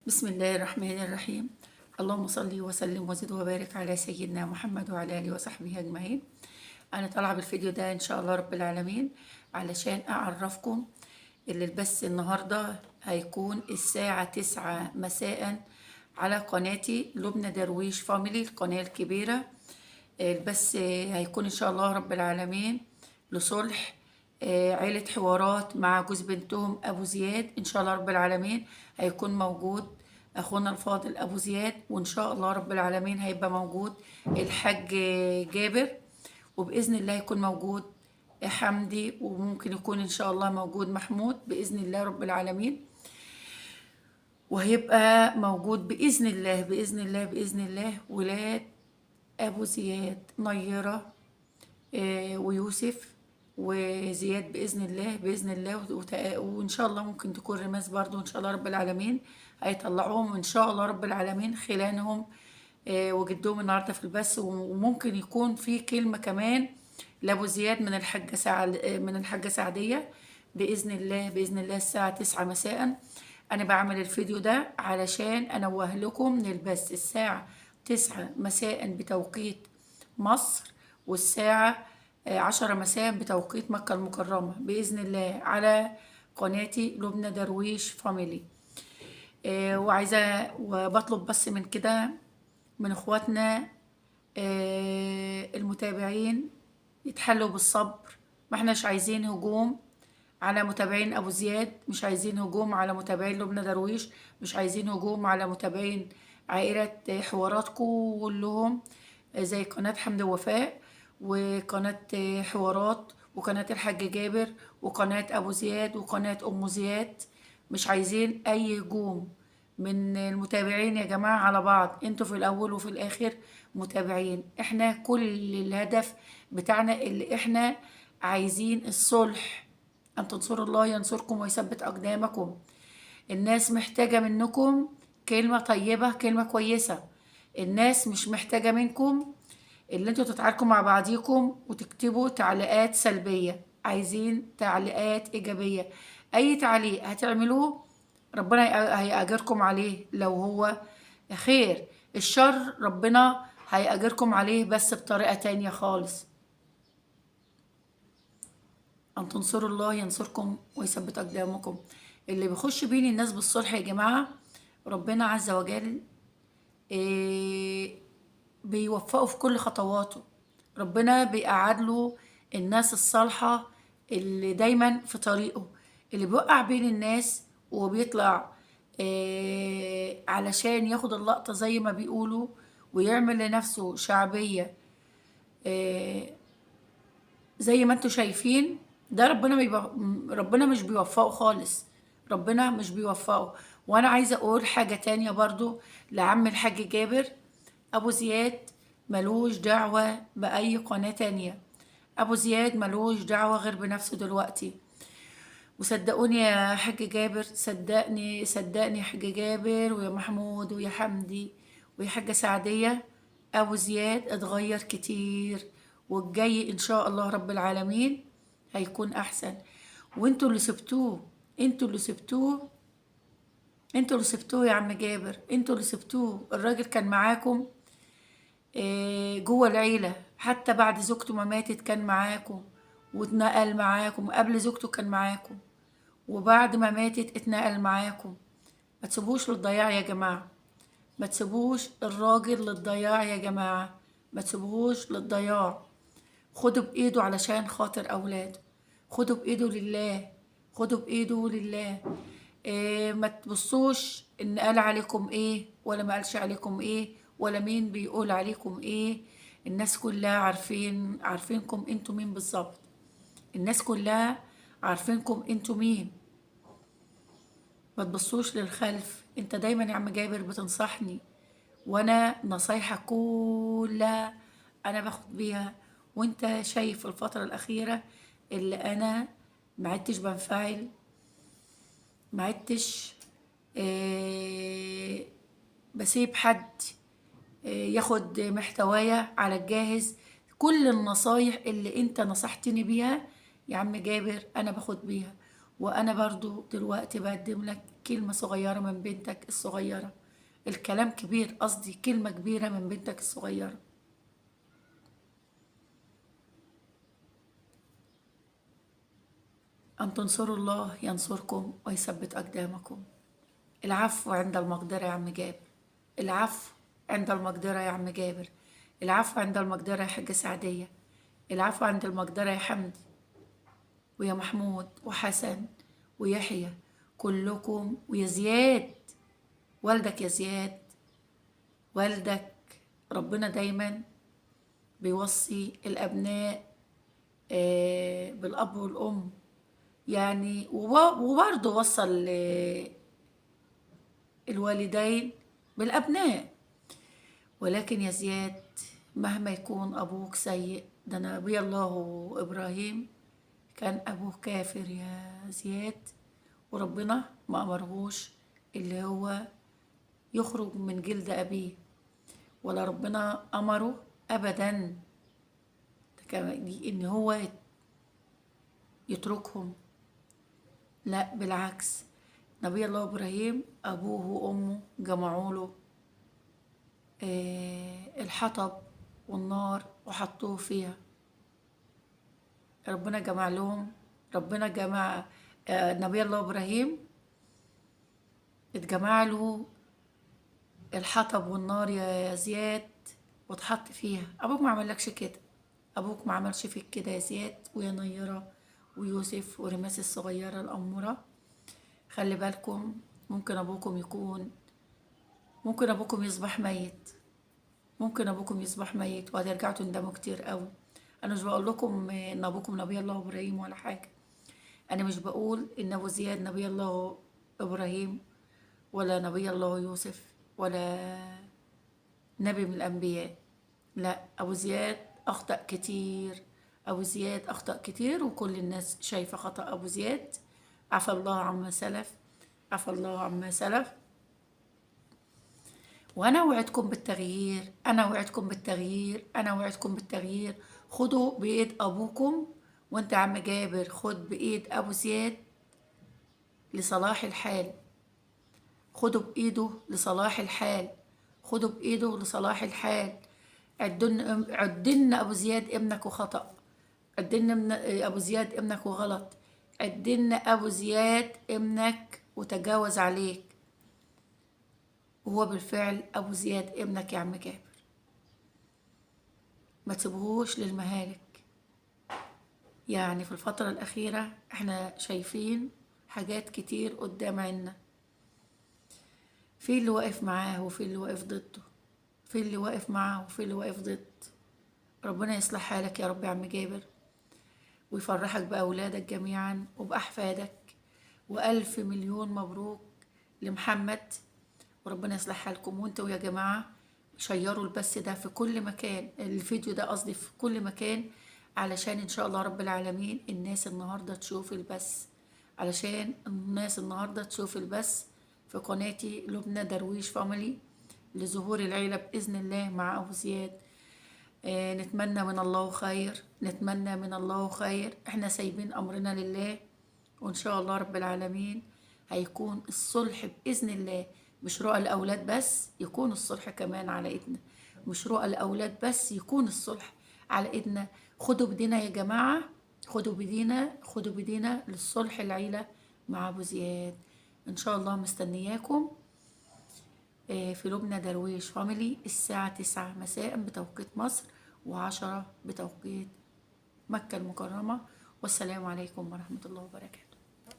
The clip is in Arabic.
بسم الله الرحمن الرحيم. اللهم صل وسلم وزد وبارك على سيدنا محمد وعلى آله وصحبه أجمعين. أنا طالعة بالفيديو ده إن شاء الله رب العالمين علشان أعرفكم اللي البث النهاردة هيكون الساعة 9 مساء على قناتي لبنى درويش فاميلي، القناة الكبيرة. البث هيكون إن شاء الله رب العالمين لصلح عيلة حوارات مع جوز بنتهم أبو زياد. إن شاء الله رب العالمين هيكون موجود أخونا الفاضل أبو زياد، وإن شاء الله رب العالمين هيبقى موجود الحاج جابر، وبإذن الله يكون موجود حمدي، وممكن يكون إن شاء الله موجود محمود بإذن الله رب العالمين. وهيبقى موجود بإذن الله بإذن الله بإذن الله ولاد أبو زياد، نيرة ويوسف وزياد بإذن الله بإذن الله. وإن شاء الله ممكن تكون رماس برضو إن شاء الله رب العالمين هيطلعوهم إن شاء الله رب العالمين خلانهم وجدهم النهارده في البث. وممكن يكون في كلمة كمان لأبو زياد من الحاجة من الحاجة سعدية بإذن الله بإذن الله الساعة 9 مساء. أنا بعمل الفيديو ده علشان أنوه لكم من البث الساعة 9 مساء بتوقيت مصر، والساعة 10 مساء بتوقيت مكة المكرمة بإذن الله على قناتي لبنى درويش فاميلي. وعايزة وبطلب بس من كده من اخواتنا المتابعين يتحلوا بالصبر. ما احناش عايزين هجوم على متابعين ابو زياد، مش عايزين هجوم على متابعين لبنى درويش، مش عايزين هجوم على متابعين عائلة حوارات كلهم زي قناة حمد ووفاء وقناة حوارات وقناة الحاج جابر وقناة ابو زياد وقناة ام زياد. مش عايزين اي هجوم من المتابعين يا جماعة على بعض. انتوا في الاول وفي الاخر متابعين، احنا كل الهدف بتاعنا اللي احنا عايزين الصلح، ان تنصروا الله ينصركم ويثبت اقدامكم. الناس محتاجة منكم كلمة طيبة، كلمة كويسة. الناس مش محتاجة منكم اللي انتوا تتعاركوا مع بعضيكم وتكتبوا تعليقات سلبية. عايزين تعليقات ايجابية. اي تعليق هتعملوه ربنا هيأجركم عليه لو هو خير، الشر ربنا هيأجركم عليه بس بطريقة تانية خالص. أن تنصروا الله ينصركم ويثبت أقدامكم. اللي بيخش بين الناس بالصلح يا جماعة ربنا عز وجل بيوفقه في كل خطواته. ربنا بيقعد له الناس الصالحة اللي دايما في طريقه، اللي بيوقع بين الناس وبيطلع علشان ياخد اللقطة زي ما بيقولوا ويعمل لنفسه شعبية زي ما انتوا شايفين. ده ربنا مش بيوفقه خالص، ربنا مش بيوفقه. وانا عايزة اقول حاجة تانية برضو لعم الحاج جابر. ابو زياد ملوش دعوة بأي قناة تانية، ابو زياد ملوش دعوة غير بنفسه دلوقتي. وصدقوني يا حاج جابر، صدقني صدقني يا حاج جابر ويا محمود ويا حمدي ويا حاجة سعدية، ابو زياد اتغير كتير، والجاي ان شاء الله رب العالمين هيكون احسن. وانتوا اللي سبتوه، انتوا اللي سبتوه، انتوا اللي سبتوه يا عم جابر، انتوا اللي سبتوه. الراجل كان معاكم جوه العيلة، حتى بعد زوجته ما ماتت كان معاكم واتنقل معاكم، قبل زوجته كان معاكم وبعد ما ماتت اتنقل معاكم. ما تسيبوش للضياع يا جماعة، ما تسيبوش الراجل للضياع يا جماعة، ما تسيبوهوش للضياع. خدوا بإيده علشان خاطر أولاده، خدوا بإيده لله، خدوا بإيده لله. ما تبصوش إن قال عليكم إيه ولا ما قالش عليكم إيه ولا مين بيقول عليكم إيه. الناس كلها عارفينكم انتوا مين بالظبط. الناس كلها عارفينكم انتوا مين. ما تبصوش للخلف. انت دايما يا عم جابر بتنصحني، وانا نصايحك كلها انا باخد بيها، وانت شايف الفترة الاخيرة اللي انا ما عدتش بنفعل، ما عدتش بسيب حد ياخد محتوايا على الجاهز. كل النصايح اللي انت نصحتني بيها يا عم جابر انا باخد بيها، وأنا برضو دلوقتي بقدم لك كلمة صغيرة من بنتك الصغيرة. الكلام كبير، قصدي كلمة كبيرة من بنتك الصغيرة. أن تنصروا الله ينصركم ويثبت أقدامكم. العفو عند المقدرة يا عم جابر. العفو عند المقدرة يا عم جابر. العفو عند المقدرة يا حاجة سعدية. العفو عند المقدرة يا حمدي ويا محمود وحسن ويحيى، كلكم، ويا زياد، والدك يا زياد، والدك. ربنا دايما بيوصي الأبناء بالأب والأم، يعني وبرضه وصى الوالدين بالأبناء. ولكن يا زياد، مهما يكون أبوك سيء، ده نبي الله إبراهيم كان أبوه كافر يا زياد، وربنا ما أمرهوش اللي هو يخرج من جلد أبيه، ولا ربنا أمره أبدا إن هو يتركهم. لا بالعكس، نبي الله إبراهيم أبوه وأمه جمعوا له الحطب والنار وحطوه فيها. ربنا جمع لهم، ربنا جمع نبي الله إبراهيم اتجمع له الحطب والنار يا زياد واتحط فيها. أبوك ما عملكش كده، أبوك ما عملش فيك كده يا زياد ويا نيرة ويوسف ورماس الصغيرة الأمورة. خلي بالكم، ممكن أبوكم يصبح ميت، ممكن أبوكم يصبح ميت وهترجعوا تندموا كتير قوي. أنا مش بقول لكم إن أبوكم نبي الله إبراهيم ولا حاجة، أنا مش بقول إن أبو زياد نبي الله إبراهيم ولا نبي الله يوسف ولا نبي من الأنبياء. لا، أبو زياد أخطأ كتير، أبو زياد أخطأ كتير، وكل الناس شايفة خطأ أبو زياد. عفى الله عما سلف، عفى الله عما سلف. وأنا وعدكم بالتغيير، أنا وعدكم بالتغيير، أنا وعدكم بالتغيير. خدوا بإيد أبوكم، وأنت يا عم جابر خد بإيد أبو زياد لصلاح الحال. خدوا بإيده لصلاح الحال، خدوا بإيده لصلاح الحال. عدلنا أبو زياد ابنك وخطأ، عدلنا أبو زياد ابنك وغلط، عدلنا أبو زياد ابنك وتجاوز عليك. وهو بالفعل أبو زياد ابنك يا عم جابر، ما تسيبهوش للمهالك. يعني في الفترة الأخيرة احنا شايفين حاجات كتير قدام عنا، في اللي واقف معاه وفي اللي واقف ضده، في اللي واقف معاه وفي اللي واقف ضد. ربنا يصلح حالك يا رب يا عم جابر، ويفرحك بأولادك جميعا وبأحفادك، وألف مليون مبروك لمحمد. وربنا يصلح حالكم. وانتوا يا جماعة شيروا البث ده في كل مكان، الفيديو ده قصدي في كل مكان، علشان ان شاء الله رب العالمين الناس النهاردة تشوف البث، علشان الناس النهاردة تشوف البث في قناتي لبنى درويش فاميلي لظهور العيلة بإذن الله مع أبو زياد. نتمنى من الله خير، نتمنى من الله خير. احنا سايبين أمرنا لله، وإن شاء الله رب العالمين هيكون الصلح بإذن الله. مش رؤى الأولاد بس، يكون الصلح كمان على إيدنا. مش رؤى الأولاد بس، يكون الصلح على إيدنا. خدوا بدينا يا جماعة، خدوا بدينا، خدوا بدينا للصلح العيلة مع أبو زياد. إن شاء الله مستنياكم في لبنى درويش فاميلي الساعة 9 مساء بتوقيت مصر، و10 بتوقيت مكة المكرمة. والسلام عليكم ورحمة الله وبركاته.